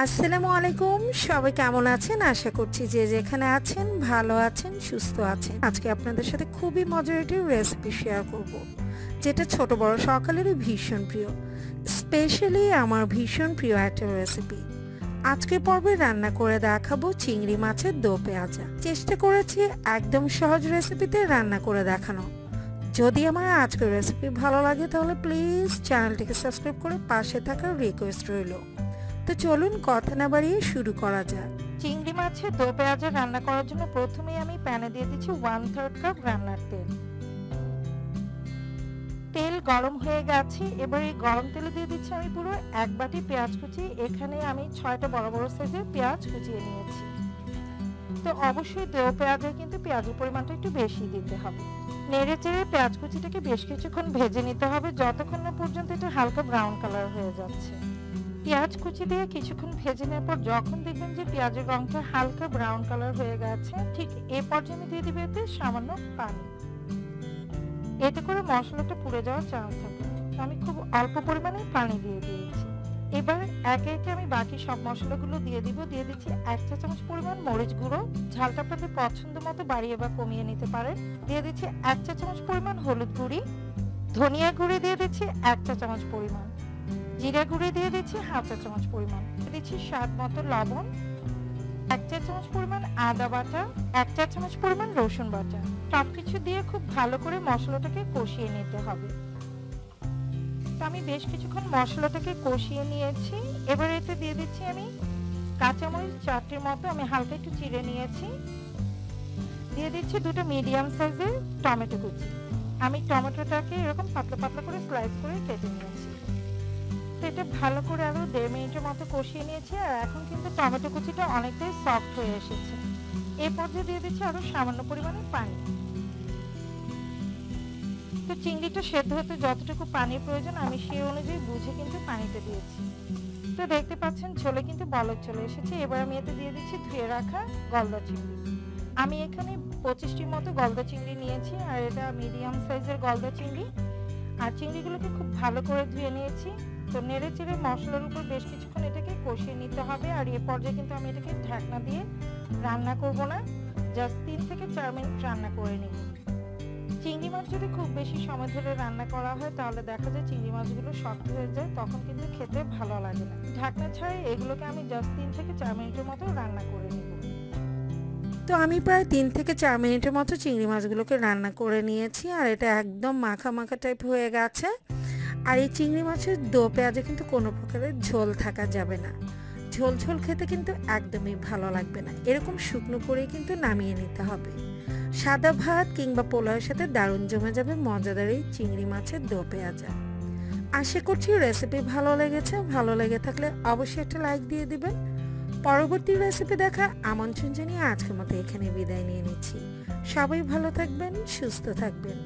আসসালামু আলাইকুম, সবাই কেমন আছেন? আশা করছি যে যেখানে আছেন ভালো আছেন, সুস্থ আছেন। আজকে আপনাদের সাথে খুবই মজার একটি রেসিপি শেয়ার করব, যেটা ছোট বড় সকালেরই ভীষণ প্রিয়। স্পেশালি আমার ভীষণ প্রিয় একটা রেসিপি। আজকে পর্বে রান্না করে দেখাবো চিংড়ি মাছের দো পেঁয়াজা। চেষ্টা করেছি একদম সহজ রেসিপিতে রান্না করে দেখানো। যদি আমার আজকের রেসিপি ভালো লাগে তাহলে প্লিজ চ্যানেলটিকে সাবস্ক্রাইব করে পাশে থাকার রিকোয়েস্ট রইল। তো চলুন কথা না বাড়িয়ে শুরু করা যাক। চিংড়ি মাছের দো পেঁয়াজা রান্না করার জন্য প্রথমেই আমি প্যানে দিয়ে দিচ্ছি 1/3 কাপ রান্নার তেল। তেল গরম হয়ে গেছে, এবার এই গরম তেলে দিয়ে দিচ্ছি আমি পুরো 1 বাটি পেঁয়াজ কুচি। এখানে আমি 6টা বড় বড় সাইজের পেঁয়াজ কুচিয়ে নিয়েছি। তো অবশ্যই দো পেঁয়াজে কিন্তু পেঁয়াজের পরিমাণটা একটু বেশি দিতে হবে। নেড়ে চেড়ে পেঁয়াজ কুচিটাকে বেশ কিছুক্ষণ ভেজে নিতে হবে, যতক্ষণ না পর্যন্ত এটা হালকা ব্রাউন কালার হয়ে যাচ্ছে। পেঁয়াজ কুচি দিয়ে কিছুক্ষণ ভেজে নেওয়ার পর যখন দেখবেন যে পেঁয়াজের রংটা হালকা ব্রাউন কালার হয়ে গেছে, ঠিক এই পর্যায়ে আমি দিয়ে দিব এতে সামান্য পানি। এতে করে মশলাটা পুড়ে যাওয়ার চান্স থাকে, আমি খুব অল্প পরিমাণে পানি দিয়ে দিয়েছি। এবার একে একে আমি বাকি সব মশলাগুলো দিয়ে দিচ্ছি 1 চা চামচ পরিমাণ মরিচ গুঁড়ো, ঝালটা আপনাদের পছন্দ মতো বাড়িয়ে বা কমিয়ে নিতে পারেন। দিয়ে দিচ্ছি 1 চা চামচ পরিমাণ হলুদ গুঁড়ি, ধনিয়া গুঁড়ি দিয়ে দিচ্ছি 1 চা চামচ পরিমাণ, জিরা গুঁড়ি দিয়ে দিচ্ছি 1/2 চা চামচ পরিমাণ, দিচ্ছি স্বাদ মতো লবণ, 1 চা চামচ পরিমাণ আদা বাটা, 1 চা চামচ পরিমাণ রসুন বাটা। সবকিছু দিয়ে খুব ভালো করে মশলাটাকে কষিয়ে নিতে হবে। তো আমি বেশ কিছুক্ষণ মশলাটাকে কষিয়ে নিয়েছি। এবার এতে দিয়ে দিচ্ছি আমি কাঁচামরিচ 4টির মতো, আমি হালকা একটু চিড়ে নিয়েছি। দিয়ে দিচ্ছি 2টা মিডিয়াম সাইজের টমেটো কুচি। আমি টমেটোটাকে এরকম পাতলা পাতলা করে স্লাইস করে কেটে নিয়েছি। এটা ভালো করে আরো 1.5 মিনিটের মতো কষিয়ে নিয়েছি, আর এখন কিন্তু টমেটো কুচিটা অনেকটাই সফট হয়ে এসেছে। এই পর্যায়ে দিয়ে দিচ্ছি আরো সামান্য পরিমাণে পানি। তো চিংড়িটা সেদ্ধ হতে যতটুকু পানির প্রয়োজন আমি সেই অনুযায়ী বুঝে কিন্তু পানিটা দিয়েছি। তো দেখতে পাচ্ছেন ঝোলে কিন্তু বলক চলে এসেছে। এবার আমি এতে দিয়ে দিচ্ছি ধুয়ে রাখা গলদা চিংড়ি। আমি এখানে 25টির মতো গলদা চিংড়ি নিয়েছি, আর এটা মিডিয়াম সাইজের গলদা চিংড়ি। আর চিংড়িগুলোকে খুব ভালো করে ধুয়ে নিয়েছি। তো নেড়ে চেড়ে মশলার উপর বেশ কিছুক্ষণ এটাকে কষিয়ে নিতে হবে। আর এ পর্যায়ে কিন্তু আমি এটাকে ঢাকনা দিয়ে রান্না করব না, জাস্ট 3 থেকে 4 মিনিট রান্না করে নিব। চিংড়ি মাছ যদি খুব বেশি সময় ধরে রান্না করা হয় তাহলে দেখা যায় চিংড়ি মাছগুলো শক্ত হয়ে যায়, তখন কিন্তু খেতে ভালো লাগে না। ঢাকনা ছাড়াই এগুলোকে আমি জাস্ট 3 থেকে 4 মিনিটের মতো রান্না করে নিব। তো আমি প্রায় 3 থেকে 4 মিনিটের মতো চিংড়ি মাছগুলোকে রান্না করে নিয়েছি, আর এটা একদম মাখা মাখা টাইপ হয়ে গেছে। আর এই চিংড়ি মাছের দো পেঁয়াজে কিন্তু কোনো প্রকারের ঝোল থাকা যাবে না, ঝোল ঝোল খেতে কিন্তু একদমই ভালো লাগবে না। এরকম শুকনো করেই কিন্তু নামিয়ে নিতে হবে। সাদা ভাত কিংবা পোলাওয়ের সাথে দারুণ জমে যাবে মজাদার এই চিংড়ি মাছের দো পেঁয়াজা। আশা করছি রেসিপি ভালো লেগেছে। ভালো লেগে থাকলে অবশ্যই একটা লাইক দিয়ে দিবেন। পরবর্তী রেসিপি দেখার আমন্ত্রণ জানিয়ে আজকের মতো এখানে বিদায় নিয়ে নিচ্ছি। সবাই ভালো থাকবেন, সুস্থ থাকবেন।